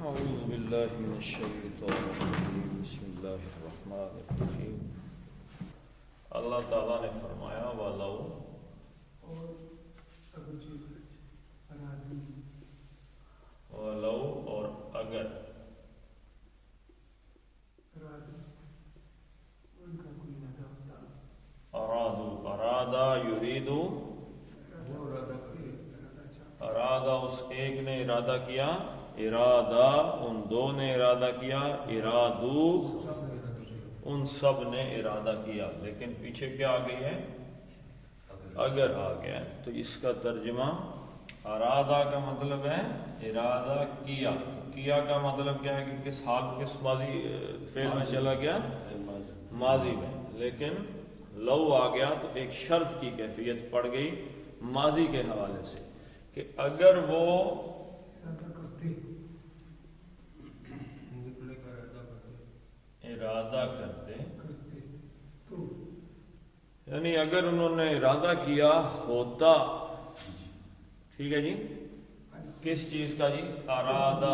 اعوذ باللہ من الشیطان الرجیم بسم اللہ الرحمن الرحیم۔ اللہ تعالیٰ نے فرمایا وَلَوْ اور اگر ارادہ یریدو ارادہ اس ایک نے ارادہ کیا، ارادہ ان دو نے ارادہ کیا، ارادو ان سب نے ارادہ کیا، لیکن پیچھے کیا آ گئی ہے؟ اگر آ گیا۔ تو اس کا ترجمہ ارادہ کا مطلب ہے ارادہ کیا، کیا کا مطلب کیا ہے کہ کس حال کس ماضی فعل میں چلا گیا؟ ماضی میں۔ لیکن لو آ گیا تو ایک شرط کی کیفیت پڑ گئی ماضی کے حوالے سے کہ اگر وہ ارادہ کرتے یعنی اگر انہوں نے ارادہ کیا ہوتا، ٹھیک ہے جی، کس چیز کا جی؟ ارادہ،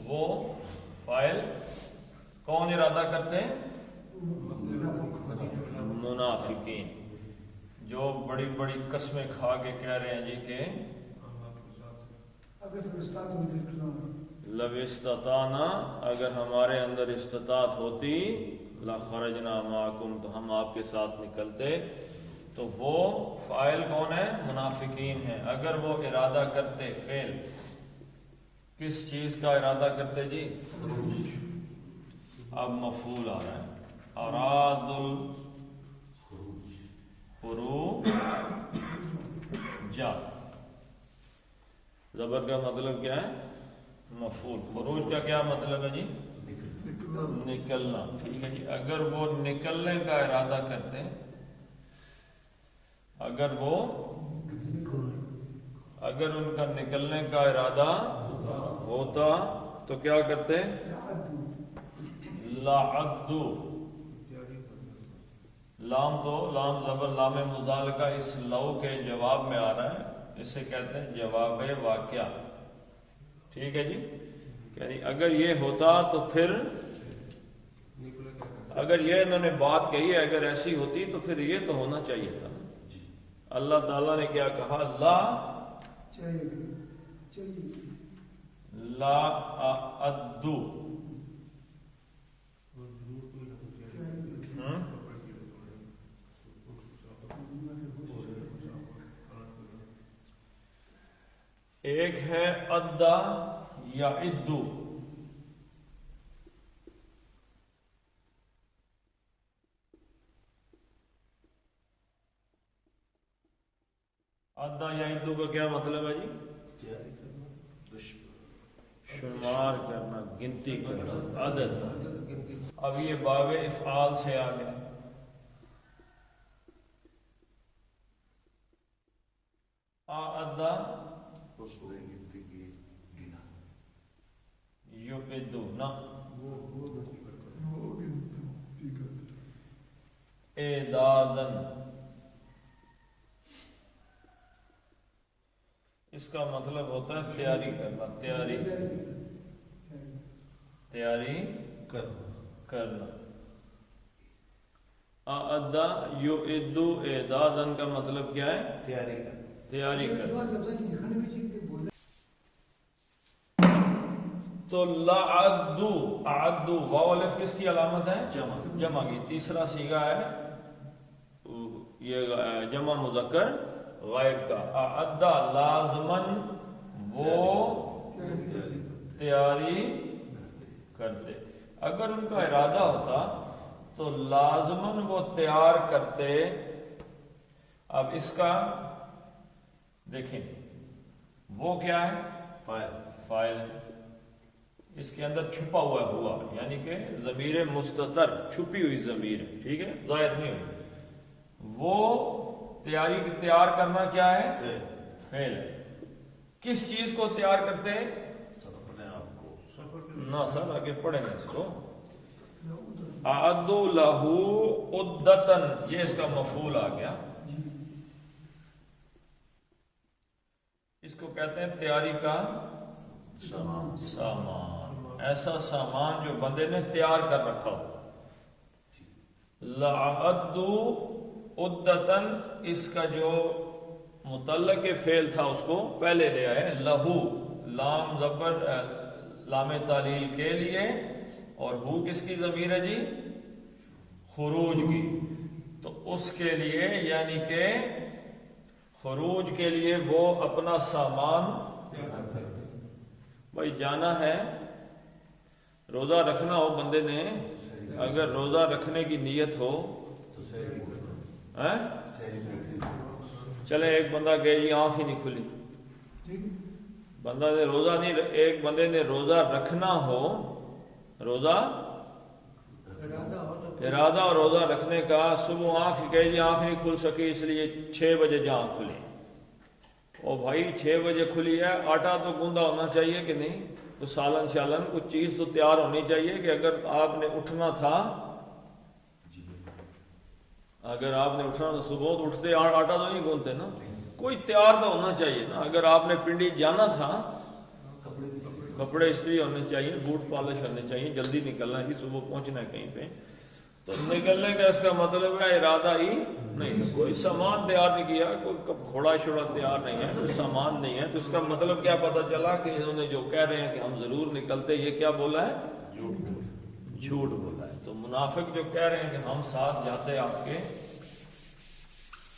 وہ فاعل کون ارادہ کرتے ہیں؟ منافقین، جو بڑی بڑی قسمیں کھا کے کہہ رہے ہیں جی کہ لو استطعنا، اگر ہمارے اندر استطاعت ہوتی، لخرجنا معکم، تو ہم آپ کے ساتھ نکلتے۔ تو وہ فاعل کون ہے؟ منافقین ہے۔ اگر وہ ارادہ کرتے، فعل کس چیز کا ارادہ کرتے جی؟ اب مفعول آ رہا ہے، اراد الخروج جا، زبر کا مطلب کیا ہے؟ مفعول۔ خروج کا کیا مطلب ہے جی؟ نکلنا، ٹھیک ہے جی۔ اگر وہ نکلنے کا ارادہ کرتے، اگر ان کا نکلنے کا ارادہ ہوتا تو کیا کرتے؟ لعدو، لام تو لام زبر لام مزال کا اس لو کے جواب میں آ رہا ہے، اسے کہتے ہیں جواب واقعہ، ٹھیک ہے جی۔ یعنی اگر یہ ہوتا تو پھر اگر یہ انہوں نے بات کہی ہے، اگر ایسی ہوتی تو پھر یہ تو ہونا چاہیے تھا۔ اللہ تعالیٰ نے کیا کہا؟ لا اعدو، ایک ہے ادا یا ادو، ادا یا ادو کا کیا مطلب ہے جی؟ شمار کرنا، گنتی کرنا، عدد۔ اب یہ باب افعال سے آ گیا، ادا یعدونا، اعدادن، اس کا مطلب ہوتا ہے تیاری کرنا، تیاری کرنا۔ اعدا یعدو اعدادن کا مطلب کیا ہے؟ تیاری کرنا۔ تو لعدو، اعدو، واو الف کس کی علامت ہے؟ جمع کی۔ تیسرا صیغہ ہے یہ جمع مذکر غائب کا، اعدا لازمن، وہ تیاری کرتے۔ اگر ان کا ارادہ ہوتا تو لازمن وہ تیار کرتے۔ اب اس کا دیکھیں، وہ کیا ہے؟ فاعل ہے، اس کے اندر چھپا ہوا یعنی کہ ضمیر مستتر، چھپی ہوئی ضمیر ہے، ٹھیک ہے، ظاہر نہیں ہوئی۔ وہ تیار کرنا کیا ہے؟ فعل ہے۔ کس چیز کو تیار کرتے ہیں؟ نہ سر، آگے پڑھیں گے اس کو۔ اعدوا لہ عدتن، یہ اس کا مفعول آ گیا۔ اس کو کہتے ہیں تیاری کا سامان، ایسا سامان جو بندے نے تیار کر رکھا ہو. لَعَدُّوا عُدَّةً، اس کا جو متعلق فعل تھا اس کو پہلے لے آئے. لہو، لام زبر لام تعلیل کے لیے، اور ہو کس کی ضمیر ہے جی؟ خروج کی. تو اس کے لیے یعنی کہ خروج کے لیے وہ اپنا سامان، بھائی جانا ہے، روزہ رکھنا ہو بندے نے، اگر روزہ رکھنے کی نیت ہو، چلے ایک بندہ گئے جی آنکھ ہی نہیں کھلی، بندہ نے روزہ نہیں، ایک بندے نے روزہ رکھنا ہو، روزہ ارادہ اور روزہ رکھنے کا، صبح آنکھ گئے جی آنکھ نہیں کھل سکی اس لیے 6 بجے جا آنکھ کھلی. او بھائی 6 بجے کھلی ہے، آٹا تو گوندا ہونا چاہیے کہ نہیں، تو سالن شالن کچھ چیز تو تیار ہونی چاہیے کہ اگر آپ نے اٹھنا تھا، اگر آپ نے اٹھنا تو صبح تو اٹھتے آٹا تو نہیں گونتے نا، کوئی تیار تو ہونا چاہیے نا. اگر آپ نے پنڈی جانا تھا، کپڑے استری ہونے چاہیے، بوٹ پالش ہونے چاہیے، جلدی نکلنا ہے جی، صبح پہنچنا ہے کہیں پہ. تو نکلنے کا اس کا مطلب ہے ارادہ ہی نہیں، کوئی سامان تیار نہیں کیا، کوئی گھوڑا شوڑا تیار نہیں ہے، کوئی سامان نہیں ہے. تو اس کا مطلب کیا پتہ چلا کہ انہوں نے جو کہہ رہے ہیں کہ ہم ضرور نکلتے، یہ کیا بولا ہے؟ جھوٹ بولا ہے. تو منافق جو کہہ رہے ہیں کہ ہم ساتھ جاتے آپ کے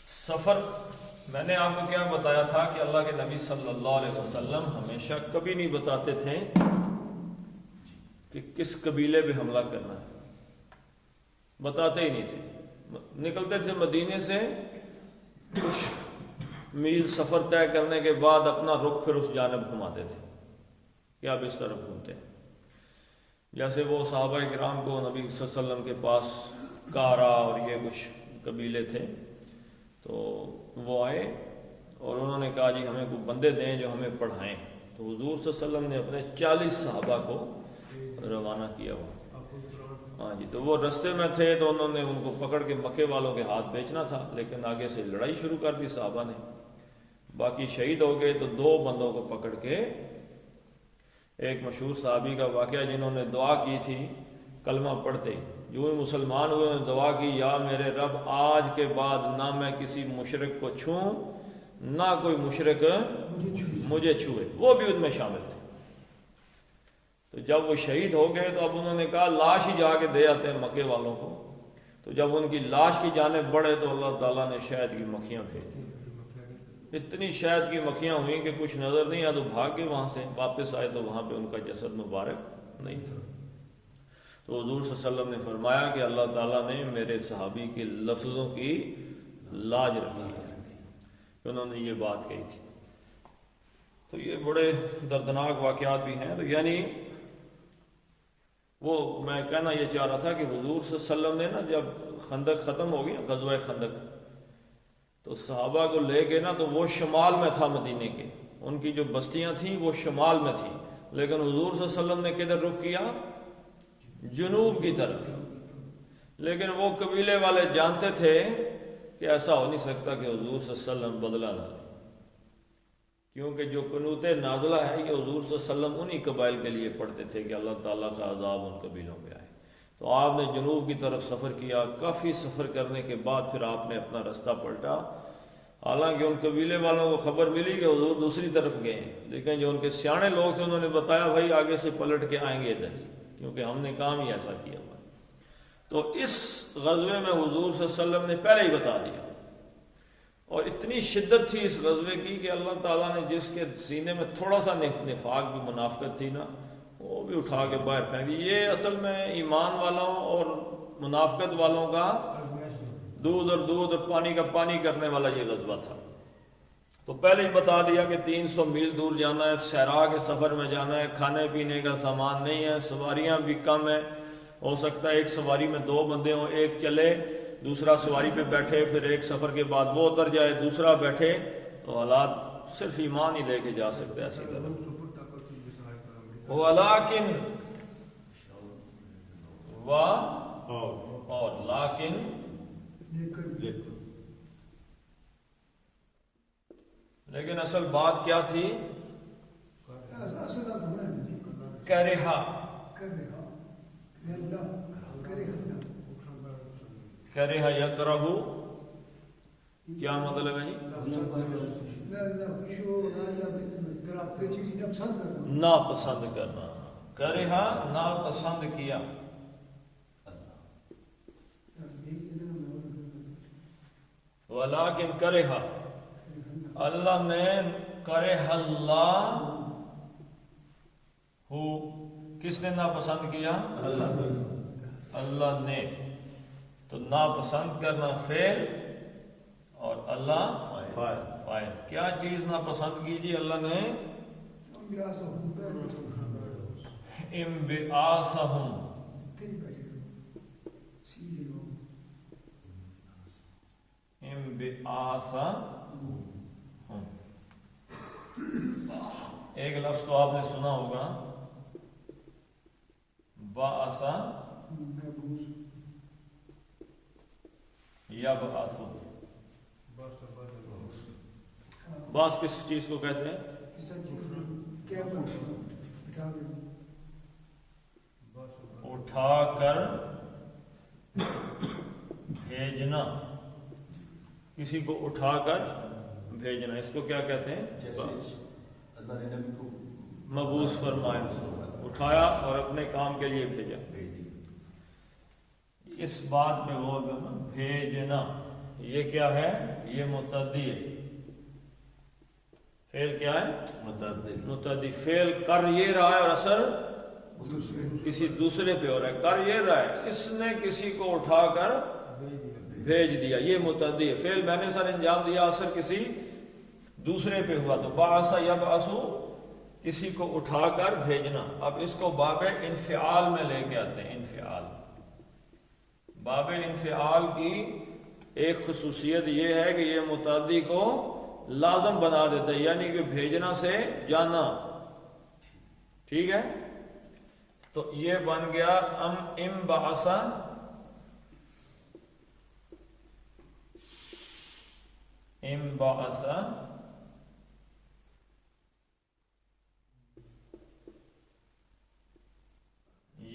سفر، میں نے آپ کو کیا بتایا تھا کہ اللہ کے نبی صلی اللہ علیہ وسلم ہمیشہ کبھی نہیں بتاتے تھے کہ کس قبیلے پہ حملہ کرنا ہے، بتاتے ہی نہیں تھے. نکلتے تھے مدینے سے، کچھ میل سفر طے کرنے کے بعد اپنا رخ پھر اس جانب گھماتے تھے کہ آپ اس طرف گھومتے ہیں. جیسے وہ صحابہ کرام کو نبی صلی اللہ علیہ وسلم کے پاس کارا اور یہ کچھ قبیلے تھے، تو وہ آئے اور انہوں نے کہا جی ہمیں کوئی بندے دیں جو ہمیں پڑھائیں. تو حضور صلی اللہ علیہ وسلم نے اپنے 40 صحابہ کو روانہ کیا ہوا. ہاں جی، تو وہ رستے میں تھے تو انہوں نے ان کو پکڑ کے مکے والوں کے ہاتھ بیچنا تھا، لیکن آگے سے لڑائی شروع کر دی صحابہ نے، باقی شہید ہو گئے. تو 2 بندوں کو پکڑ کے، ایک مشہور صحابی کا واقعہ جنہوں نے دعا کی تھی کلمہ پڑھتے، جو ہی مسلمان ہوئے انہوں نے دعا کی، یا میرے رب آج کے بعد نہ میں کسی مشرک کو چھوں، نہ کوئی مشرک مجھے چھوئے. وہ بھی ان میں شامل تھے. تو جب وہ شہید ہو گئے تو اب انہوں نے کہا لاش ہی جا کے دے آتے ہیں مکے والوں کو. تو جب ان کی لاش کی جانب بڑھے تو اللہ تعالیٰ نے شہد کی مکھیاں پھینکی. اتنی شہد کی مکھیاں ہوئیں کہ کچھ نظر نہیں آیا، تو بھاگ کے وہاں سے واپس آئے تو وہاں پہ ان کا جسد مبارک نہیں تھا. تو حضور صلی اللہ علیہ وسلم نے فرمایا کہ اللہ تعالیٰ نے میرے صحابی کے لفظوں کی لاج رکھی ہے کہ انہوں نے یہ بات کہی تھی. تو یہ بڑے دردناک واقعات بھی ہیں. تو یعنی وہ میں کہنا یہ چاہ رہا تھا کہ حضور صلی اللہ علیہ وسلم نے نا جب خندق ختم ہو گئی، غزوہ خندق، تو صحابہ کو لے کے نا، تو وہ شمال میں تھا مدینے کے، ان کی جو بستیاں تھیں وہ شمال میں تھیں، لیکن حضور صلی اللہ علیہ وسلم نے کدھر رخ کیا؟ جنوب کی طرف. لیکن وہ قبیلے والے جانتے تھے کہ ایسا ہو نہیں سکتا کہ حضور صلی اللہ علیہ وسلم بدلہ نہ لیں، کیونکہ جو قنوت نازلہ ہے یہ حضور صلی اللہ علیہ وسلم انہی قبائل کے لیے پڑھتے تھے کہ اللہ تعالیٰ کا عذاب ان قبیلوں پہ آئے. تو آپ نے جنوب کی طرف سفر کیا. کافی سفر کرنے کے بعد پھر آپ نے اپنا رستہ پلٹا. حالانکہ ان قبیلے والوں کو خبر ملی کہ حضور دوسری طرف گئے ہیں، لیکن جو ان کے سیانے لوگ تھے انہوں نے بتایا بھائی آگے سے پلٹ کے آئیں گے ادھر ہی، کیونکہ ہم نے کام ہی ایسا کیا ہوا. تو اس غزوے میں حضور صلی اللہ علیہ وسلم نے پہلے ہی بتا دیا، اور اتنی شدت تھی اس غزوے کی کہ اللہ تعالیٰ نے جس کے سینے میں تھوڑا سا نفاق بھی، منافقت تھی نا، وہ بھی اٹھا کے باہر پھینک دی. یہ اصل میں ایمان والوں اور منافقت والوں کا دودھ اور پانی کا پانی کرنے والا یہ غزوہ تھا. تو پہلے ہی بتا دیا کہ 300 میل دور جانا ہے، صحرا کے سفر میں جانا ہے، کھانے پینے کا سامان نہیں ہے، سواریاں بھی کم ہیں، ہو سکتا ہے ایک سواری میں 2 بندے ہوں، ایک چلے دوسرا سواری پہ بیٹھے، پھر ایک سفر کے بعد وہ اتر جائے دوسرا بیٹھے. تو حالات صرف ایمان ہی لے کے جا سکتے ایسی طرح. وَلَٰكِن اور لیکن لیکن اصل بات کیا تھی؟ کرہا کرہا یکرہ کیا مطلب ہے جی ناپسند کرنا کرہا ناپسند کیا ولیکن کرہا اللہ نے کرہ اللہ ہو کس نے ناپسند کیا اللہ نے تو ناپسند کرنا فعل اور اللہ فاعل کیا چیز ناپسند کی جی اللہ نے انبعاثہم انبعاثہم ایک لفظ تو آپ نے سنا ہوگا بعث یبعث بعث کس چیز کو کہتے ہیں اٹھا کر بھیجنا کسی کو اٹھا کر بھیجنا اس کو کیا کہتے ہیں اللہ نے نبی کو مبعوث فرمایا اٹھایا اور اپنے کام کے لیے بھیجا اس بات میں غور کرنا بھیجنا یہ کیا ہے یہ متعدی ہے فعل کیا ہے متعدی فعل کر یہ رہا ہے اور اثر کسی دوسرے پہ ہو رہا ہے کر یہ رہا ہے اس نے کسی کو اٹھا کر بھیج دیا یہ متعدی ہے فعل میں نے سر انجام دیا اثر کسی دوسرے پہ ہوا تو بعث یبعث کسی کو اٹھا کر بھیجنا اب اس کو باب انفعال میں لے کے آتے ہیں انفعال باب انفعال کی ایک خصوصیت یہ ہے کہ یہ متعدی کو لازم بنا دیتا ہے یعنی کہ بھیجنا سے جانا ٹھیک ہے تو یہ بن گیا انبعث انبعث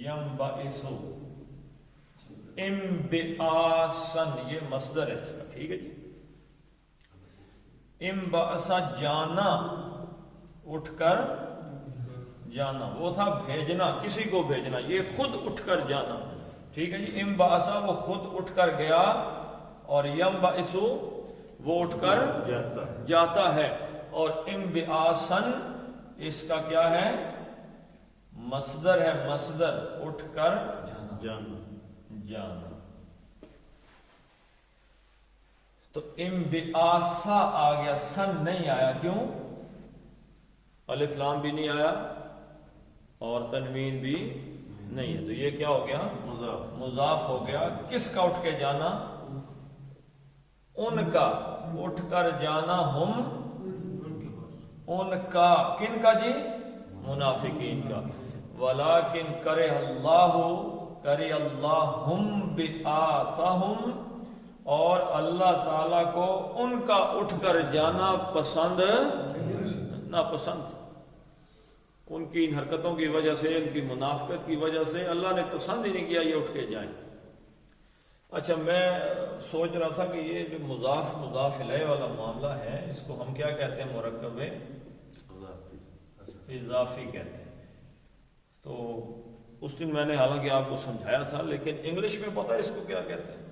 ینبعث انبعاثا یہ مصدر ہے اس کا ٹھیک ہے جی انبعث جانا اٹھ کر جانا وہ تھا بھیجنا کسی کو بھیجنا یہ خود اٹھ کر جانا ٹھیک ہے جی انبعث وہ خود اٹھ کر گیا اور ینبعث وہ اٹھ کر جاتا ہے اور انبعاثا اس کا کیا ہے مصدر ہے مصدر اٹھ کر جانا تو انبعاثا آ گیا سن نہیں آیا کیوں الف لام بھی نہیں آیا اور تنوین بھی نہیں ہے تو یہ کیا ہو گیا مضاف ہو گیا کس کا اٹھ کے جانا ان کا اٹھ کر جانا ہم ان کا کن کا جی منافقین کا ولیکن کرہ اللہم بعاثہم اور اللہ تعالیٰ کو ان کا اٹھ کر جانا پسند ناپسند ان کی ان حرکتوں کی وجہ سے ان کی منافقت کی وجہ سے اللہ نے پسند ہی نہیں کیا یہ اٹھ کے جائیں اچھا میں سوچ رہا تھا کہ یہ جو مضاف الیہ والا معاملہ ہے اس کو ہم کیا کہتے ہیں مرکب اضافی کہتے ہیں تو اس دن میں نے حالانکہ آپ کو سمجھایا تھا لیکن انگلش میں پتہ ہے اس کو کیا کہتے ہیں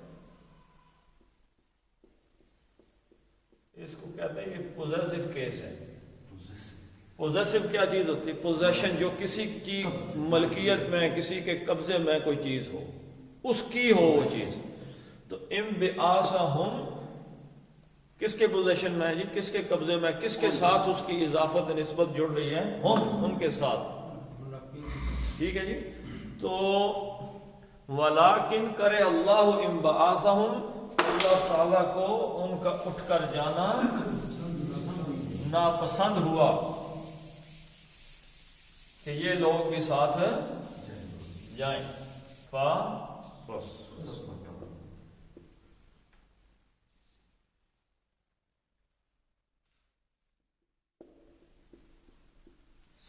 اس کو کہتے ہیں یہ پوزیسو کیس ہے پوزیسو کیا چیز ہوتی ہے پوزیشن جو کسی کی ملکیت میں کسی کے قبضے میں کوئی چیز ہو اس کی ہو وہ چیز تو انبعاثہم کس کے پوزیشن میں ہے جی کس کے قبضے میں کس کے ساتھ اس کی اضافت نسبت جڑ رہی ہے ہم ان کے ساتھ ٹھیک ہے جی تو ولیکن کرے اللہ انبعاثہم اللہ تعالیٰ کو ان کا اٹھ کر جانا ناپسند ہوا کہ یہ لوگ بھی ساتھ جائیں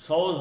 100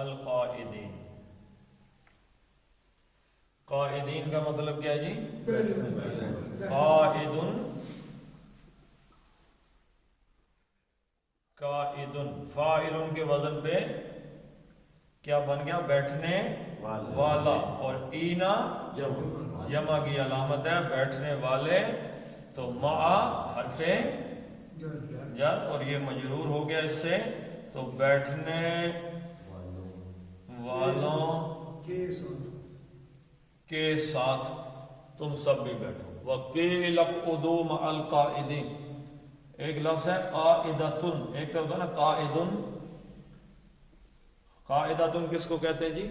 القائدین. قائدین کا مطلب کیا ہے جی؟ قائدن، قائدن فاعلن کے وزن پہ کیا بن گیا؟ بیٹھنے والا. اور اینا جمع کی علامت ہے بیٹھنے والے. تو مع حرف جر اور یہ مجرور ہو گیا اس سے. تو بیٹھنے والوں کے ساتھ تم سب بھی بیٹھو. وَقِيلَ اقْعُدُوا مَعَ الْقَاعِدِينَ. ایک لفظ ہے قاعدتن، ایک تو ہوتا ہے نا قائدن. قاعدتن کس کو کہتے ہیں جی؟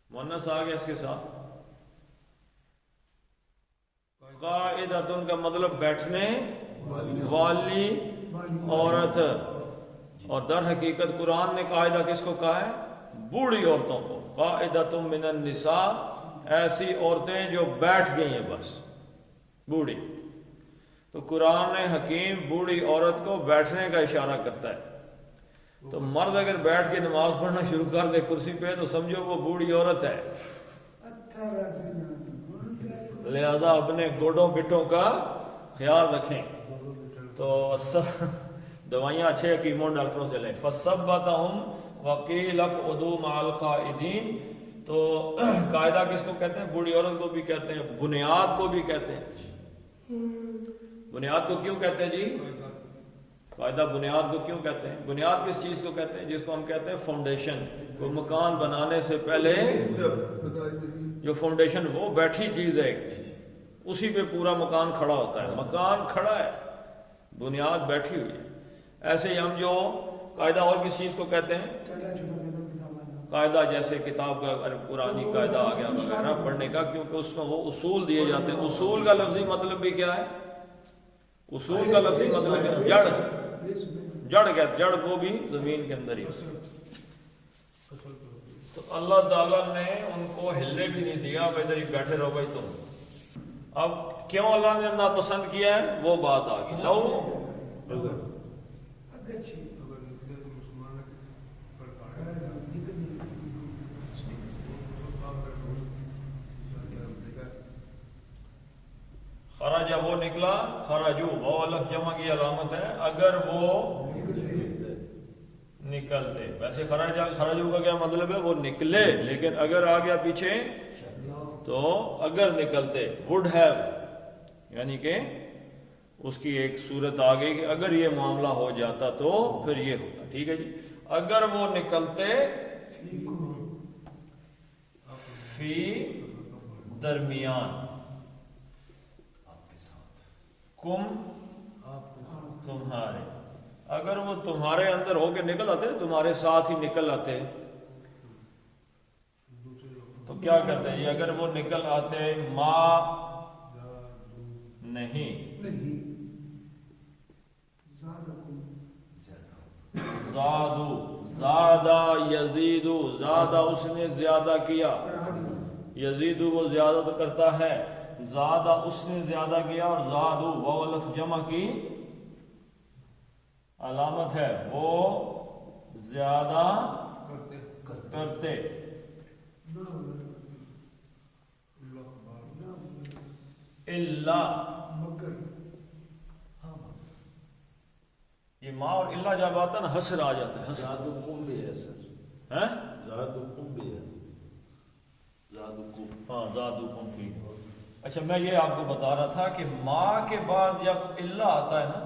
مؤنث آ گیا اس کے ساتھ. قاعدتن کا مطلب بیٹھنے والی عورت. اور در حقیقت قرآن نے قاعدہ کس کو کہا ہے؟ بوڑھی عورتوں کو. قاعدتم من النساء، ایسی عورتیں جو بیٹھ گئی ہیں بس، بوڑھی. تو قرآن حکیم بوڑھی عورت کو بیٹھنے کا اشارہ کرتا ہے. تو مرد اگر بیٹھ کے نماز پڑھنا شروع کر دے کرسی پہ تو سمجھو وہ بوڑھی عورت ہے. لہذا اپنے گوڑوں پٹھوں کا خیال رکھیں. تو دوائیاں اچھے حکیموں ڈاکٹروں سے لیں. فَصَبَّتَهُمْ وَقِيلَ اقْعُدُوا مَعَ الْقَاعِدِينَ. تو قاعدہ کس کو کہتے ہیں؟ بوڑھی عورت کو بھی کہتے ہیں، بنیاد کو بھی کہتے ہیں. بنیاد کو کیوں کہتے ہیں جی؟ قاعدہ بنیاد کو کیوں کہتے ہیں؟ بنیاد کس چیز کو کہتے ہیں؟ جس کو ہم کہتے ہیں فاؤنڈیشن. کوئی مکان بنانے سے پہلے جو فاؤنڈیشن وہ بیٹھی چیز ہے، اسی پہ پورا مکان کھڑا ہوتا ہے. مکان کھڑا ہے، بنیاد بیٹھی ہوئی ہے. ایسے ہی ہم جو قاعدہ اور کس چیز کو کہتے ہیں؟ قاعدہ جیسے کتاب کا قرآنی قاعدہ آ گیا وغیرہ پڑھنے کا، کیونکہ اس میں وہ اصول دیے جاتے ہیں. اصول کا لفظی مطلب بھی کیا ہے؟ اصول کا لفظی مطلب ہے جڑ. جڑ کو بھی زمین کے اندر ہی. تو اللہ تعالیٰ نے ان کو ہلنے بھی نہیں دیا، ادھر ہی بیٹھے رہو بھائی تم. اب کیوں اللہ نے ناپسند کیا ہے وہ بات آ گئی. لو خرج وہ نکلا، خرجو وہ الف جمع کی علامت ہے اگر وہ نکلتے. ویسے خرجو کا کیا مطلب ہے؟ وہ نکلے. لیکن اگر آ گیا پیچھے تو اگر نکلتے would have، یعنی کہ اس کی ایک صورت آ گئی کہ اگر یہ معاملہ ہو جاتا تو پھر یہ ہوتا. ٹھیک ہے جی. اگر وہ نکلتے فی درمیان، کم تمہارے، اگر وہ تمہارے اندر ہو کے نکل آتے، تمہارے ساتھ ہی نکل آتے تو کیا کرتے ہیں؟ اگر وہ نکل آتے ما نہیں، زادو، زادہ یزیدو، زادہ اس نے زیادہ کیا، یزیدو وہ زیادہ کرتا ہے، زادہ اس نے زیادہ کیا. اور زادو وہ الف جمع کی علامت ہے، وہ زیادہ کرتے. اللہ، یہ ما اور اللہ جب آتا نا حسر آ جاتا ہے. زادکم بھی ہے سر، زادکم بھی ہے، زادکم، ہاں زادکم ٹھیک. اچھا میں یہ آپ کو بتا رہا تھا کہ ما کے بعد جب اللہ آتا ہے نا،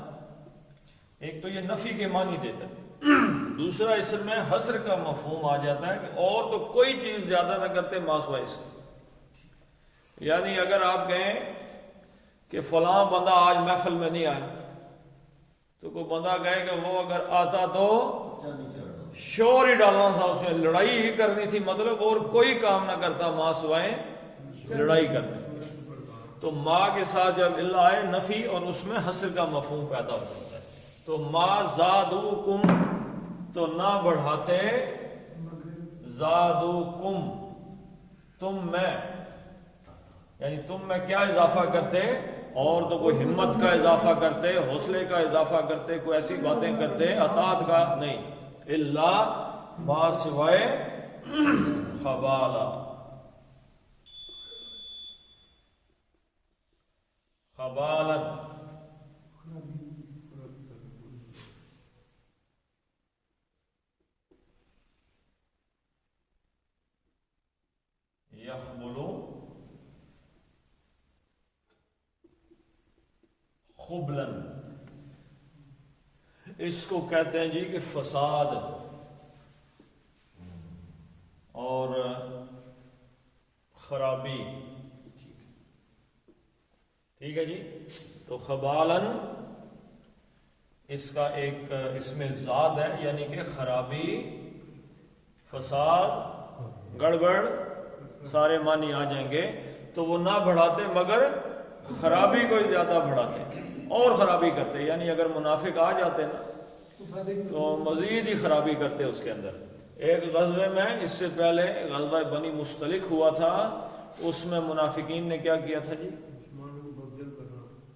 ایک تو یہ نفی کے معنی دیتا ہے، دوسرا اس میں حصر کا مفہوم آ جاتا ہے کہ اور تو کوئی چیز زیادہ نہ کرتے ما سوائے اس کے. یعنی اگر آپ کہیں کہ فلاں بندہ آج محفل میں نہیں آیا، تو کوئی بندہ کہے کہ وہ اگر آتا تو شور ہی ڈالنا تھا، اس نے لڑائی ہی کرنی تھی، مطلب اور کوئی کام نہ کرتا ما سوائے لڑائی کرنے. تو ما کے ساتھ جب اللہ آئے نفی اور اس میں حصر کا مفہوم پیدا ہو جاتا ہے. تو ما زادوکم تو نہ بڑھاتے، زادوکم تم میں، یعنی تم میں کیا اضافہ کرتے؟ اور تو کوئی ہمت کا اضافہ کرتے، حوصلے کا اضافہ کرتے، کوئی ایسی باتیں کرتے، اطاعت کا نہیں. اللہ ما سوائے خبالہ، خبالن یخبلو خبلن، اس کو کہتے ہیں جی کہ فساد اور خرابی، ٹھیک ہے جی۔ تو خبالن اس کا ایک اس میں ذات ہے، یعنی کہ خرابی، فساد، گڑبڑ، سارے معنی آ جائیں گے۔ تو وہ نہ بڑھاتے مگر خرابی کو زیادہ بڑھاتے اور خرابی کرتے، یعنی اگر منافق آ جاتے نا تو مزید ہی خرابی کرتے اس کے اندر۔ ایک غزوے میں اس سے پہلے غزوہ بنی مستلق ہوا تھا، اس میں منافقین نے کیا کیا تھا جی؟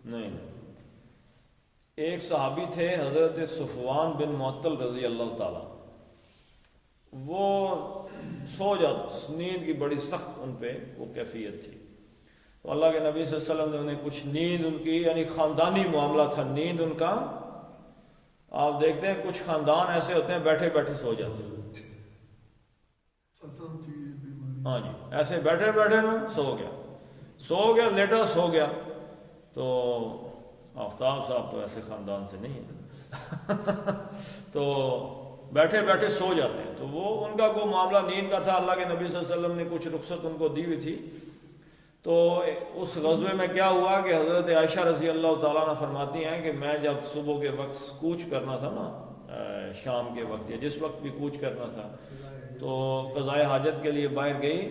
نہیں، ایک صحابی تھے حضرت صفوان بن معطل رضی اللہ تعالی، وہ سو جاتے، نیند کی بڑی سخت ان پہ وہ کیفیت تھی، تو اللہ کے نبی صلی اللہ علیہ وسلم نے انہیں کچھ نیند ان کی، یعنی خاندانی معاملہ تھا نیند ان کا، آپ دیکھتے ہیں کچھ خاندان ایسے ہوتے ہیں بیٹھے بیٹھے سو جاتے ہیں، ہاں جی، ایسے بیٹھے بیٹھے نا سو گیا لیٹا سو گیا، تو آفتاب صاحب تو ایسے خاندان سے نہیں ہے تو بیٹھے بیٹھے سو جاتے ہیں، تو وہ ان کا کوئی معاملہ نیند کا تھا، اللہ کے نبی صلی اللہ علیہ وسلم نے کچھ رخصت ان کو دی ہوئی تھی۔ تو اس غزوے میں کیا ہوا کہ حضرت عائشہ رضی اللہ تعالیٰ عنہ فرماتی ہیں کہ میں جب صبح کے وقت کوچ کرنا تھا نا، شام کے وقت یا جس وقت بھی کوچ کرنا تھا، تو قضائے حاجت کے لیے باہر گئی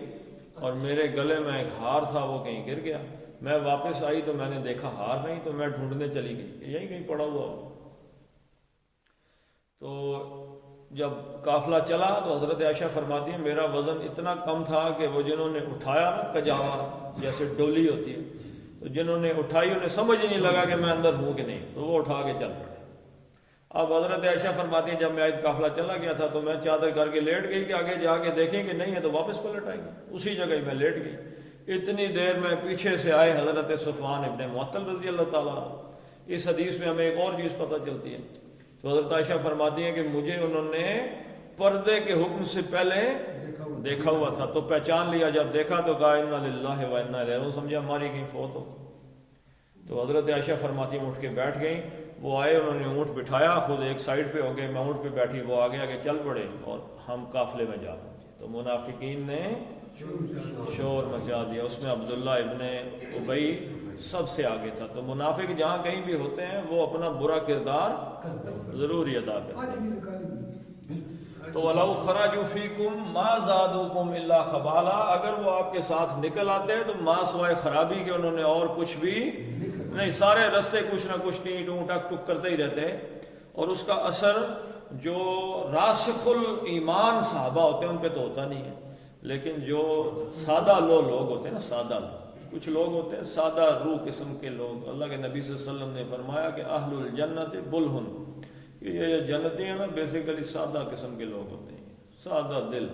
اور میرے گلے میں ایک ہار تھا، وہ کہیں گر گیا، میں واپس آئی تو میں نے دیکھا ہار نہیں، تو میں ڈھونڈنے چلی گئی یہیں کہیں پڑا ہوا۔ تو جب قافلہ چلا تو حضرت عائشہ فرماتی ہیں میرا وزن اتنا کم تھا کہ وہ جنہوں نے اٹھایا نا، کجاوا جیسے ڈولی ہوتی ہے، تو جنہوں نے اٹھائی انہیں سمجھ ہی نہیں لگا کہ میں اندر ہوں کہ نہیں، تو وہ اٹھا کے چل پڑے۔ اب حضرت عائشہ فرماتی ہیں جب میں آج قافلہ چلا گیا تھا تو میں چادر کر کے لیٹ گئی کہ آگے جا کے دیکھیں کہ نہیں ہے تو واپس پلٹ آئیں گے، اسی جگہ ہی میں لیٹ گئی۔ اتنی دیر میں پیچھے سے آئے حضرت صفوان ابن معطل رضی اللہ تعالیٰ۔ اس حدیث میں ہمیں ایک اور چیز پتہ چلتی ہے، تو حضرت عائشہ فرماتی ہیں کہ مجھے انہوں نے پردے کے حکم سے پہلے دیکھا ہوا تھا، تو پہچان لیا، جب دیکھا تو کہا انا للہ و انا الیہ راجعون، سمجھا ہماری کہیں فوت ہو۔ تو حضرت عائشہ فرماتی ہیں اٹھ کے بیٹھ گئیں، وہ آئے انہوں نے اونٹ بٹھایا، خود ایک سائڈ پہ ہو گئے، میں اونٹ پہ بیٹھی، وہ آگے آگے چل پڑے اور ہم قافلے میں جا پہنچے، تو منافقین نے شور مچا دیا، اس میں عبداللہ ابن ابی سب سے آگے تھا۔ تو منافق جہاں کہیں بھی ہوتے ہیں وہ اپنا برا کردار ضرور ہی ادا کرتے ہیں۔ تو وَلَوْ خَرَجُوا فِيكُمْ مَا زَادُوكُمْ إِلَّا خَبَالًا، اگر وہ آپ کے ساتھ نکل آتے ہیں تو ما سوائے خرابی کے انہوں نے اور کچھ بھی نہیں، سارے رستے کچھ نہ کچھ ٹیں ٹوں ٹک ٹک کرتے ہی رہتے ہیں، اور اس کا اثر جو راسخ الایمان صحابہ ہوتے ہیں ان پہ تو ہوتا نہیں ہے، لیکن جو سادہ لوگ ہوتے ہیں نا، سادہ کچھ لوگ ہوتے ہیں سادہ روح قسم کے لوگ، اللہ کے نبی صلی اللہ علیہ وسلم نے فرمایا کہ اہل الجنت بلہن، یہ جنتی ہیں نا بیسیکلی سادہ قسم کے لوگ ہوتے ہیں، سادہ دل،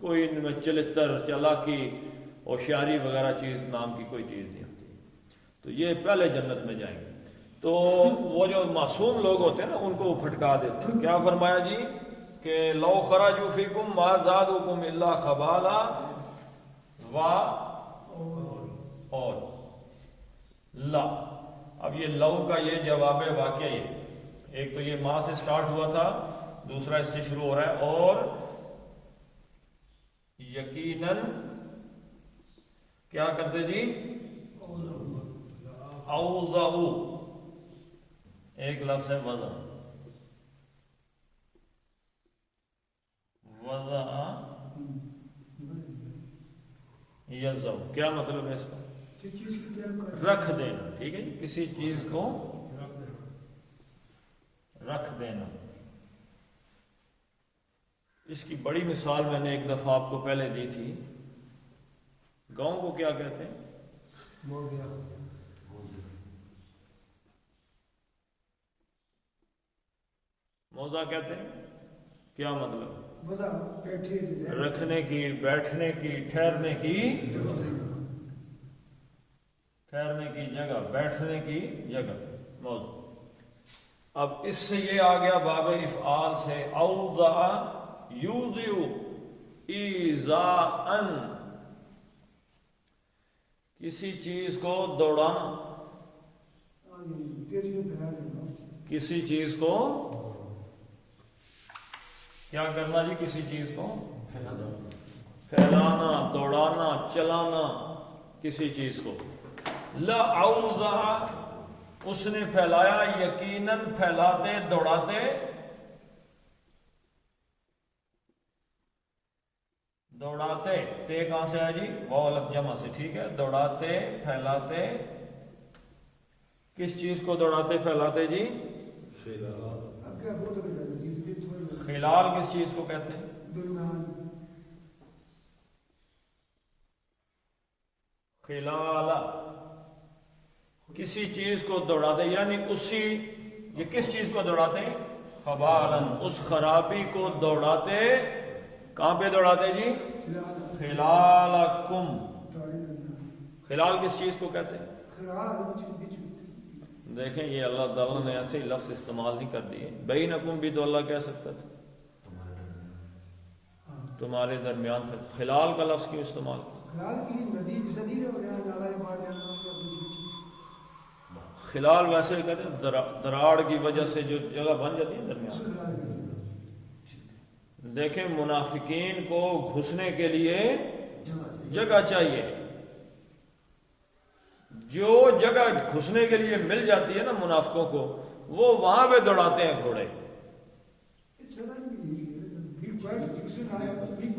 کوئی ان میں چلتر چالاکی ہوشیاری وغیرہ چیز نام کی کوئی چیز نہیں ہوتی، تو یہ پہلے جنت میں جائیں گے۔ تو وہ جو معصوم لوگ ہوتے ہیں نا ان کو وہ پھٹکا دیتے ہیں۔ کیا فرمایا جی کہ لو خرجوا فیکم ما زادوکم الا خبالا اور لا، اب یہ لو کا یہ جواب واقعہ ہے، ایک تو یہ ما سے سٹارٹ ہوا تھا، دوسرا اس سے شروع ہو رہا ہے، اور یقیناً کیا کرتے جی، اوضعوا، ایک لفظ ہے وضع، وضع یضع، کیا مطلب ہے اس کا؟ رکھ دینا، ٹھیک ہے، کسی چیز کو رکھ دینا۔ اس کی بڑی مثال میں نے ایک دفعہ آپ کو پہلے دی تھی، گاؤں کو کیا کہتے ہیں؟ موضع کہتے ہیں، کیا مطلب؟ وضع بیٹھے رکھنے کی، بیٹھنے کی، ٹھہرنے کی، ٹھہرنے کی جگہ، بیٹھنے کی جگہ، موضوع۔ اب اس سے یہ آ گیا باب افعال سے، اوضع یوضع ایذاء، کسی چیز کو دوڑانا، کسی چیز کو کیا کرنا جی، کسی چیز کو پھیلانا، دوڑانا، چلانا، کسی چیز کو۔ لا اوضع، اس نے پھیلایا، یقیناً پھیلاتے، دوڑاتے، دوڑاتے، تے کہاں سے ہے جی، واو الف جمع سے، ٹھیک ہے، دوڑاتے، پھیلاتے، کس چیز کو دوڑاتے پھیلاتے جی؟ خلال کس چیز کو کہتے ہیں؟ خلال، کسی چیز کو دوڑاتے، یعنی اسی، یہ کس چیز کو دوڑاتے؟ خبالن، اس خرابی کو دوڑاتے، کہاں پہ دوڑاتے جی؟ خلالکم، خلال کس چیز کو کہتے ہیں؟ دیکھیں یہ اللہ تعالیٰ نے ایسے ہی لفظ استعمال نہیں کر دیے، بینکم بھی تو اللہ کہہ سکتا تھا، تمہارے درمیان، خلال کا لفظ کیوں استعمال کیا؟ خلال ویسے کہتے ہیں دراڑ کی وجہ سے جو جگہ بن جاتی ہے درمیان۔ دیکھیں منافقین کو گھسنے کے لیے جگہ چاہیے، جو جگہ گھسنے کے لیے مل جاتی ہے نا منافقوں کو، وہ وہاں پہ دوڑاتے ہیں گھوڑے۔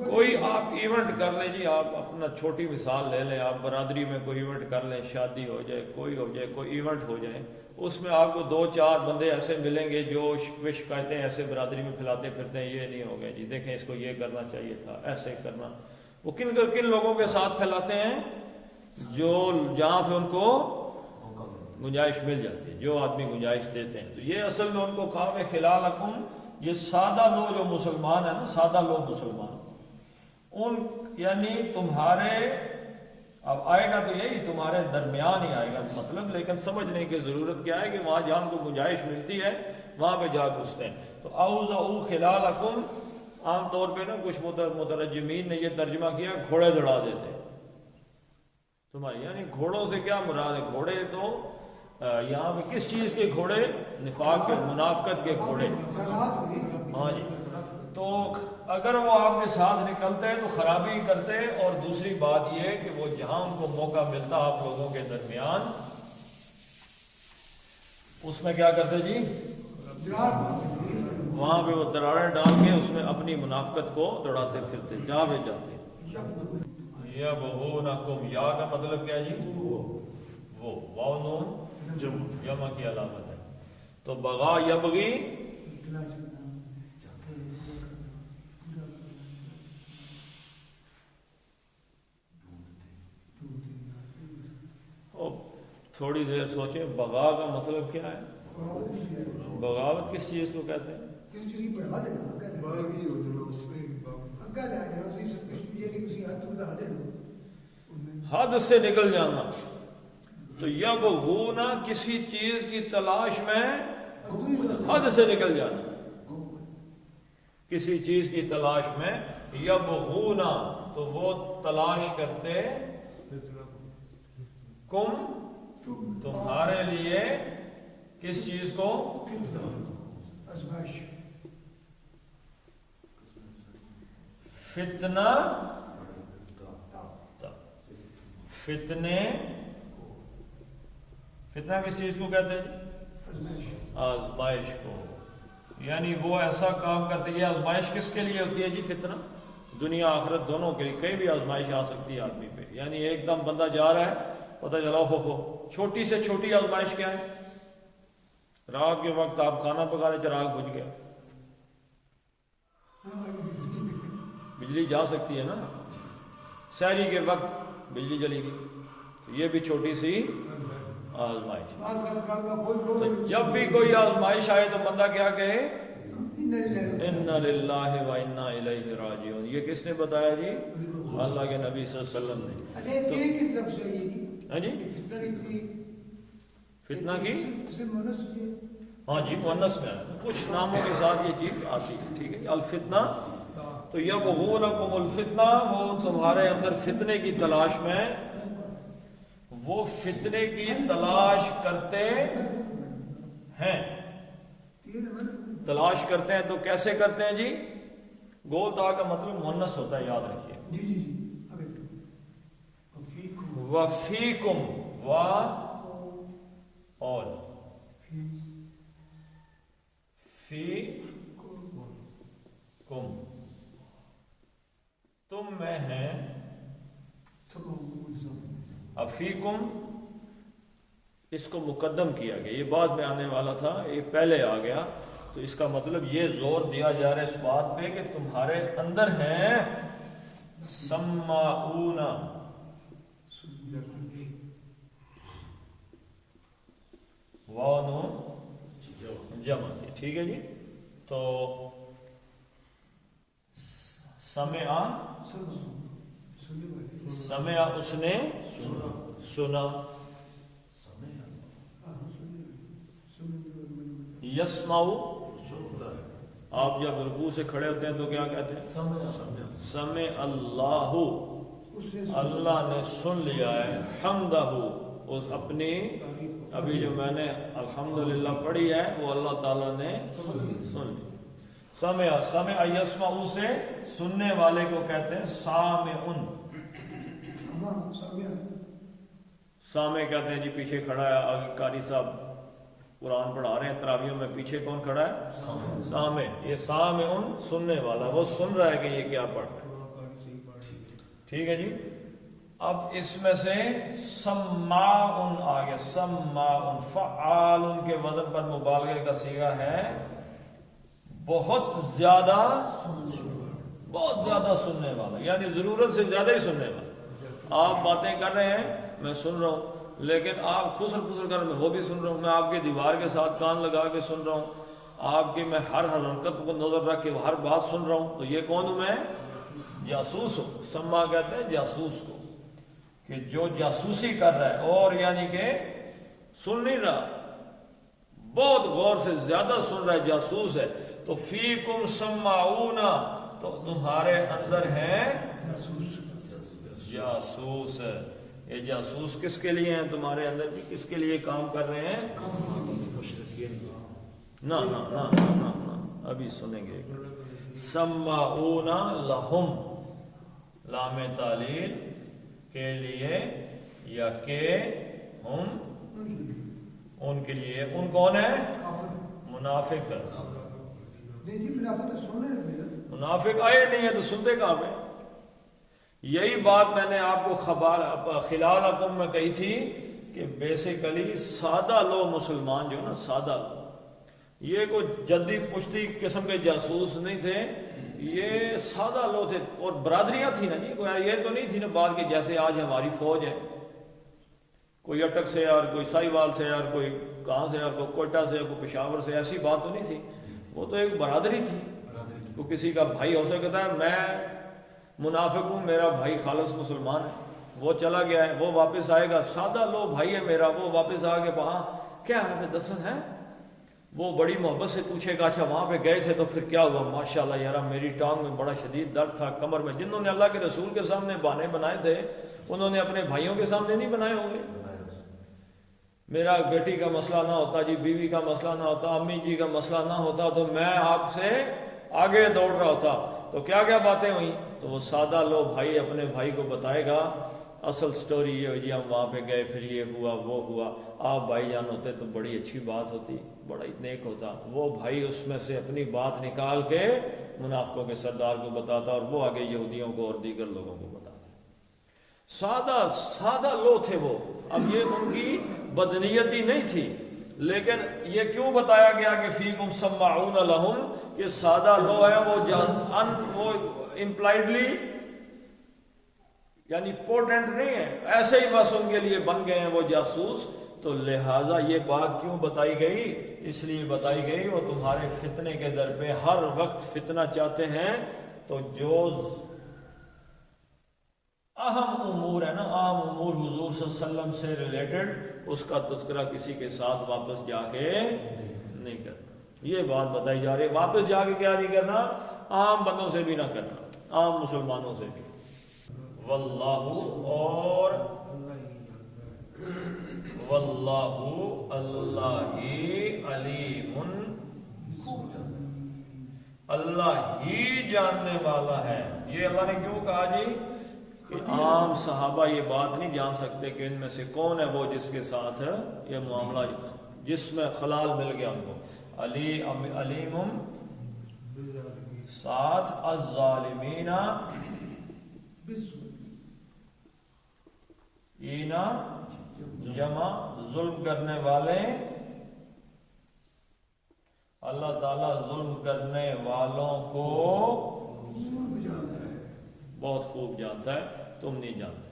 کوئی آپ ایونٹ کر لیں جی، آپ اپنا چھوٹی مثال لے لیں، آپ برادری میں کوئی ایونٹ کر لیں، شادی ہو جائے، کوئی ہو جائے، کوئی ایونٹ ہو جائے، اس میں آپ کو 2-4 بندے ایسے ملیں گے جو شکایتیں ایسے برادری میں پھیلاتے پھرتے ہیں، یہ نہیں ہو گیا جی، دیکھیں اس کو یہ کرنا چاہیے تھا، ایسے کرنا۔ وہ کن لوگوں کے ساتھ پھیلاتے ہیں؟ جو جہاں پہ ان کو گنجائش مل جاتی ہے، جو آدمی گنجائش دیتے ہیں۔ تو یہ اصل میں ان کو کہا ہے خلالکم، یہ سادہ لوگ جو مسلمان ہیں نا، سادہ لوگ مسلمان، ان یعنی تمہارے، اب آئے گا تو یہی تمہارے درمیان ہی آئے گا مطلب، لیکن سمجھنے کی ضرورت کیا ہے کہ وہاں جہاں ان کو گنجائش ملتی ہے وہاں پہ جا گھستے ہیں۔ تو اوضعوا خلالکم، عام طور پہ نا کچھ مترجمین نے یہ ترجمہ کیا گھوڑے دوڑا دیتے تمہارے، یعنی گھوڑوں سے کیا مراد ہے؟ گھوڑے تو یہاں پہ کس چیز کے گھوڑے؟ نفاق کے، منافقت کے گھوڑے، ہاں جی۔ تو اگر وہ آپ کے ساتھ نکلتے تو خرابی کرتے، اور دوسری بات یہ کہ وہ جہاں ان کو موقع ملتا آپ لوگوں کے درمیان، اس میں کیا کرتے جی؟ وہاں پہ وہ دراڑیں ڈال کے اس میں اپنی منافقت کو دوڑاتے پھرتے، جہاں بھی جاتے۔ یبغونکم، یا کا مطلب کیا جی؟ وہ واو نون جمع کی علامت ہے، تو بغا یبغی، تھوڑی دیر سوچیں، بغا کا مطلب کیا ہے؟ بغاوت کس چیز کو کہتے ہیں؟ حد سے نکل جانا۔ تو یبغون، کسی چیز کی تلاش میں حد سے نکل جانا، کسی چیز کی تلاش میں، یبغون تو وہ تلاش کرتے، کم تمہارے لیے، کس چیز کو؟ فتنہ، فتنے، فتنہ کس چیز کو کہتے ہیں؟ آزمائش کو، یعنی وہ ایسا کام کرتے، یہ آزمائش کس کے لیے ہوتی ہے جی؟ فتنہ دنیا آخرت دونوں کے لیے، کہیں بھی آزمائش آ سکتی ہے آدمی پہ، یعنی ایک دم بندہ جا رہا ہے، پتہ چلا ہو چھوٹی سے چھوٹی آزمائش کیا ہے؟ رات کے وقت آپ کھانا پکا رہے، چراغ بجھ گیا، بجلی جا سکتی ہے نا، سحری کے وقت بجلی جلی گئی، تو یہ بھی چھوٹی سی آزمائش۔ تو جب بھی کوئی آزمائش آئے تو بندہ کیا کہے؟ اِنَّا لِلَّهِ وَإِنَّا إِلَيْهِ راجعون. یہ کس نے بتایا جی؟ اللہ کے نبی صلی اللہ علیہ وسلم نے. اچھا یہ کس طرف سے ہے جی؟ ہاں جی فتنہ کی ہاں جی مؤنث میں کچھ ناموں کے ساتھ یہ چیز آتی ہے. ٹھیک ہے. الفتنہ تو یبغونکم الفتنہ، وہ تمہارے اندر فتنے کی تلاش میں، وہ فتنے کی تلاش کرتے ہیں. تلاش کرتے ہیں تو کیسے کرتے ہیں جی؟ گول دا کا مطلب مؤنث ہوتا ہے، یاد رکھیے. وفیکم و اور فی کم تم میں ہیں. افیکم اس کو مقدم کیا گیا، یہ بعد میں آنے والا تھا، یہ پہلے آ گیا. تو اس کا مطلب یہ زور دیا جا رہا ہے اس بات پہ کہ تمہارے اندر ہیں سماعون، واو جمع کی. ٹھیک ہے جی. تو سمع اس نے سنا، یسمع آپ جب رکوع سے کھڑے ہوتے ہیں تو کیا کہتے ہیں؟ سمع اللہ، اللہ نے سن لیا ہے، حمدہ اس اپنی، ابھی جو میں نے الحمدللہ پڑھی ہے وہ اللہ تعالیٰ نے سن لی. سمع یسمع سے سننے والے کو کہتے ہیں سامعن. سامع کہتے ہیں جی پیچھے کھڑا ہے، آگے قاری صاحب قرآن پڑھا رہے ہیں تراویحوں میں، پیچھے کون کھڑا ہے؟ سامع. یہ سامعن سننے والا، وہ سن رہا ہے کہ یہ کیا پڑھ رہا ہے. ٹھیک ہے جی. اب اس میں سے سماعن آ گیا. سماعن فعال کے وزن پر مبالغے کا صیغہ ہے، بہت زیادہ سننے والا، یعنی ضرورت سے زیادہ ہی سننے والا. آپ باتیں کر رہے ہیں میں سن رہا ہوں، لیکن آپ خسر کر رہے ہیں میں وہ بھی سن رہا ہوں. میں آپ کے دیوار کے ساتھ کان لگا کے سن رہا ہوں، آپ کی میں ہر حرکت کو نظر رکھ کے ہر بات سن رہا ہوں. تو یہ کون ہوں میں؟ جاسوس ہوں. سما کہتے ہیں جاسوس کو، کہ جو جاسوسی کر رہا ہے، اور یعنی کہ سن نہیں رہا، بہت غور سے زیادہ سن رہا ہے، جاسوس ہے. تو فیکم سماعون، تو تمہارے اندر ہے جاسوس. یہ جاسوس کس کے لیے ہیں تمہارے اندر بھی؟ کس کے لیے کام کر رہے ہیں؟ نا نا نا نا نا ابھی سنیں گے. سماعون لہم، لام تعلیل کے لیے یا کہ ہم ان کے لیے. ان کون ہے؟ منافق. منافق آئے نہیں ہے تو سنتے کہاں پہ؟ یہی بات میں نے آپ کو خلال حکم میں کہی تھی کہ بیسیکلی سادہ لو مسلمان جو نا، سادہ لو، یہ کوئی جدی پشتی قسم کے جاسوس نہیں تھے، یہ سادہ لو تھے. اور برادریاں تھیں نا جی، یہ تو نہیں تھی نا بات کہ جیسے آج ہماری فوج ہے، کوئی اٹک سے اور کوئی سائیوال سے اور کوئی کہاں سے اور کوئی کوئٹہ سے کوئی پشاور سے، ایسی بات تو نہیں تھی. وہ تو ایک برادری تھی. وہ کسی کا بھائی ہو سکتا ہے میں منافق ہوں، میرا بھائی خالص مسلمان ہے، وہ چلا گیا ہے، وہ واپس آئے گا، سادہ لو بھائی ہے میرا، وہ واپس آ کے وہاں کیا ہے دسن ہے، وہ بڑی محبت سے پوچھے گا اچھا وہاں پہ گئے تھے تو پھر کیا ہوا؟ ماشاءاللہ یار میری ٹانگ میں بڑا شدید درد تھا، کمر میں. جنہوں نے اللہ کے رسول کے سامنے بہانے بنائے تھے انہوں نے اپنے بھائیوں کے سامنے نہیں بنائے ہوں گے. میرا بیٹی کا مسئلہ نہ ہوتا جی، بیوی کا مسئلہ نہ ہوتا، امی جی کا مسئلہ نہ ہوتا تو میں آپ سے آگے دوڑ رہا ہوتا. تو کیا کیا باتیں ہوئیں؟ تو وہ سادہ لو بھائی اپنے بھائی کو بتائے گا اصل سٹوری یہ ہوئی جی ہم وہاں پہ گئے، پھر یہ ہوا وہ ہوا. آپ بھائی جان ہوتے تو بڑی اچھی بات ہوتی، بڑا نیک ہوتا. وہ بھائی اس میں سے اپنی بات نکال کے منافقوں کے سردار کو بتاتا اور وہ آگے یہودیوں کو اور دیگر لوگوں کو بتاتا. سادہ لو تھے وہ. اب یہ ان کی بدنیتی نہیں تھی، لیکن یہ کیوں بتایا گیا کہ فیکم سماعون لہم، کہ سادہ لو ہے وہ امپلائڈلی یعنی پوٹنٹ نہیں ہے، ایسے ہی بس ان کے لیے بن گئے ہیں وہ جاسوس. تو تو لہٰذا یہ بات کیوں بتائی گئی؟ اس لیے بتائی گئی وہ تمہارے فتنے کے در پہ ہر وقت فتنہ چاہتے ہیں، تو جو اہم امور ہے نا، اہم امور حضور صلی اللہ علیہ وسلم سے ریلیٹڈ، اس کا تذکرہ کسی کے ساتھ واپس جا کے نہیں کرنا۔ یہ بات بتائی جا رہی ہے، واپس جا کے کیا نہیں کرنا؟ عام بندوں سے بھی نہ کرنا، عام مسلمانوں سے بھی۔ واللہ، اور واللہ اللہ ہی، علیم، اللہ ہی جاننے والا ہے۔ یہ اللہ نے کیوں کہا جی؟ کہ عام صحابہ یہ بات نہیں جان سکتے کہ ان میں سے کون ہے وہ جس کے ساتھ یہ معاملہ، جس میں خلال مل گیا ان کو۔ علیم ساتھ الظالمین، اینا جمع ظلم کرنے والے، اللہ تعالیٰ ظلم کرنے والوں کو بہت خوب جانتا ہے، تم نہیں جانتے۔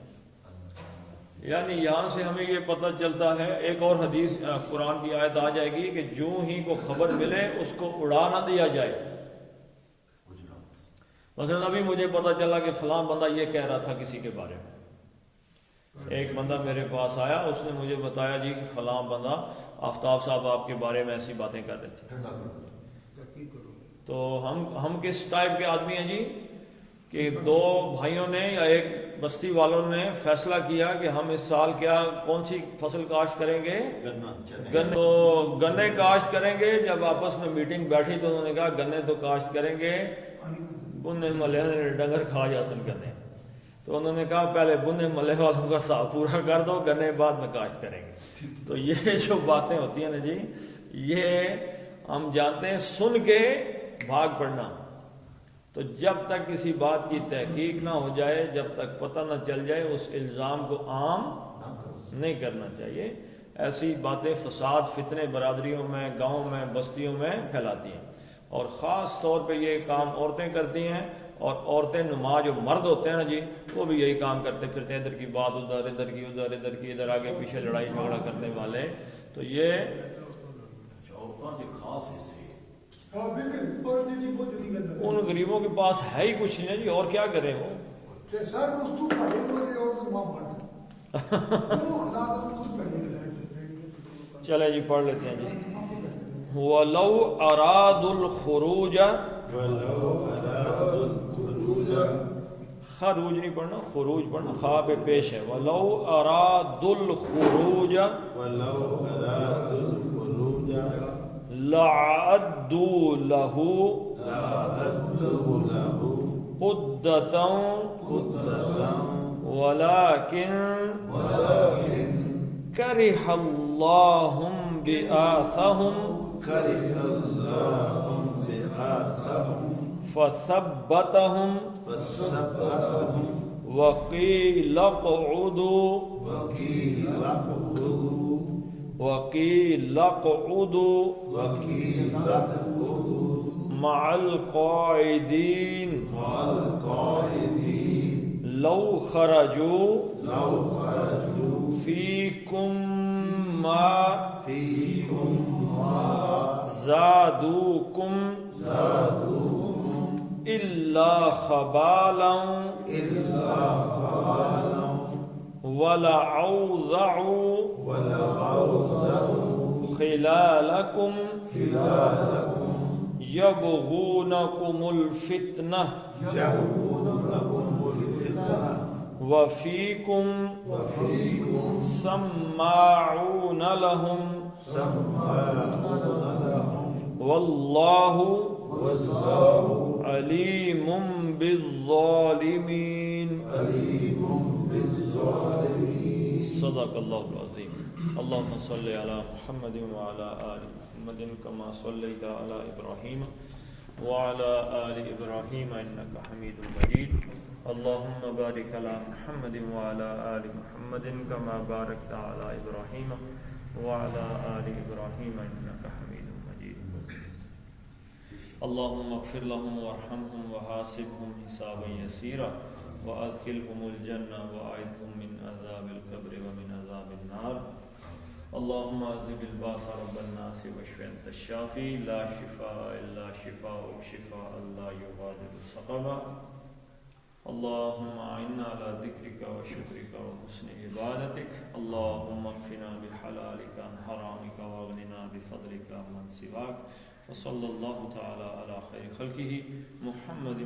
یعنی یہاں سے ہمیں یہ پتہ چلتا ہے، ایک اور حدیث قرآن کی آیت آ جائے گی کہ جو ہی کو خبر ملے اس کو اڑا نہ دیا جائے۔ مثلا ابھی مجھے پتہ چلا کہ فلاں بندہ یہ کہہ رہا تھا کسی کے بارے میں، ایک بندہ میرے پاس آیا، اس نے مجھے بتایا جی کہ فلاں بندہ آفتاب صاحب آپ کے بارے میں ایسی باتیں کر رہے تھے۔ تو ہم کس ٹائپ کے آدمی ہیں جی کہ دو بھائیوں نے یا ایک بستی والوں نے فیصلہ کیا کہ ہم اس سال کون سی فصل کاشت کریں گے؟ گنے کاشت کریں گے۔ جب آپس میں میٹنگ بیٹھی تو انہوں نے کہا گنے تو کاشت کریں گے، بنے ملے ڈنگر کھا جاسن گنے۔ تو انہوں نے کہا پہلے بنے ملے والوں کا حساب پورا کر دو، گنے بعد میں کاشت کریں گے۔ تو یہ جو باتیں ہوتی ہیں نا جی، یہ ہم جانتے ہیں، سن کے بھاگ پڑنا۔ تو جب تک کسی بات کی تحقیق نہ ہو جائے، جب تک پتہ نہ چل جائے، اس الزام کو عام نہیں کرنا چاہیے۔ ایسی باتیں فساد، فتنے برادریوں میں، گاؤں میں، بستیوں میں پھیلاتی ہیں، اور خاص طور پہ یہ کام عورتیں کرتی ہیں۔ اور عورتیں نماز، جو مرد ہوتے ہیں نا جی، وہ بھی یہی کام کرتے پھرتے ہیں، ادھر کی بات ادھر، ادھر کی ادھر، ادھر کی ادھر، آگے پیچھے لڑائی جھگڑا کرنے والے۔ تو یہ خاص حصے ان غریبوں کے پاس ہے ہی کچھ نہیں ہے جی، اور کیا کریں وہ؟ چلے جی پڑھ لیتے ہیں جی۔ وَلَوْ أَرَادُوا الْخُرُوجَ، خروج نہیں پڑھنا، خروج پڑھنا، خا پہ پیش ہے۔ وَلَوْ أَرَادُوا الْخُرُوجَ لَعَدُّوا لَهُ عُدَّةً وَلَكِنْ كَرِهَ اللَّهُ بِعَاثَهُمْ فَثَبَّتَهُمْ وَقِيلَ اقْعُدُوا مَعَ الْقَاعِدِينَ لَوْ خَرَجُوا فِيكُمْ مَا زَادُوكُمْ إِلَّا خَبَالًا وَلَعَوْضَعُوا خِلَالَكُمْ يَبْغُونَكُمُ الْفِتْنَةَ وَفِيكُمْ سَمَّاعُونَ لَهُمْ وَاللَّهُ عَلِيمٌ بِالظَّالِمِينَ۔ صدق اللہ العظیم۔ اللهم صل على محمد وعلى آل محمد كما صليت على إبراهيم وعلى آل إبراهيم إنك حميد مجيد۔ اللهم بارك على محمد وعلى آل محمد كما باركت على إبراهيم وعلى آل إبراهيم إنك حميد مجيد۔ اللهم اغفر لهم وارحمهم وحاسبهم حسابا يسيرا وأدخلهم الجنة وأعذهم من عذاب القبر ومن عذاب النار اللهم اذهب الباس رب الناس واشف انت الشافي لا شفاء الا شفاءك شفاء لا يغادر سقما اللهم اعنا على ذكرك وشكرك وحسن عبادتك اللهم اكفنا بحلالك عن حرامك واغننا بفضلك عمن سواك وصلى الله تعالى على خير خلقه محمد